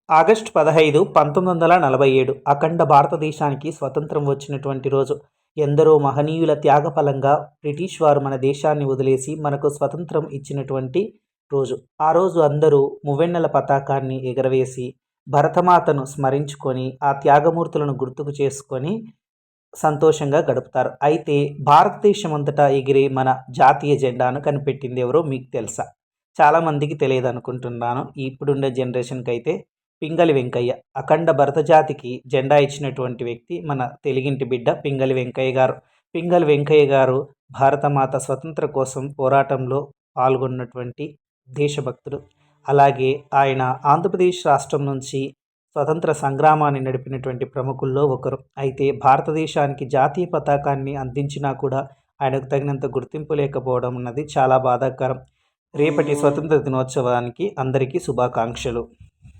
August 15, 1947 అఖండ భారతదేశానికి స్వతంత్రం వచ్చినటువంటి రోజు. ఎందరో మహనీయుల త్యాగఫలంగా బ్రిటిష్ వారు మన దేశాన్ని వదిలేసి మనకు స్వతంత్రం ఇచ్చినటువంటి రోజు. ఆ రోజు అందరూ మువ్వెన్నెల పతాకాన్ని ఎగరవేసి భరతమాతను స్మరించుకొని ఆ త్యాగమూర్తులను గుర్తుకు చేసుకొని సంతోషంగా గడుపుతారు. అయితే భారతదేశం అంతటా ఎగిరే మన జాతీయ జెండాను కనిపెట్టింది ఎవరో మీకు తెలుసా? చాలామందికి తెలియదు అనుకుంటున్నాను. ఇప్పుడుండే జనరేషన్కి అయితే పింగళి వెంకయ్య. అఖండ భరత జాతికి జెండా ఇచ్చినటువంటి వ్యక్తి మన తెలుగింటి బిడ్డ పింగళి వెంకయ్య గారు. పింగళి వెంకయ్య గారు భారతమాత స్వతంత్ర కోసం పోరాటంలో పాల్గొన్నటువంటి దేశభక్తుడు. అలాగే ఆయన ఆంధ్రప్రదేశ్ రాష్ట్రం నుంచి స్వతంత్ర సంగ్రామాన్ని నడిపినటువంటి ప్రముఖుల్లో ఒకరు. అయితే భారతదేశానికి జాతీయ పతాకాన్ని అందించినా కూడా ఆయనకు తగినంత గుర్తింపు లేకపోవడం అన్నది చాలా బాధాకరం. రేపటి స్వతంత్ర దినోత్సవానికి అందరికీ శుభాకాంక్షలు.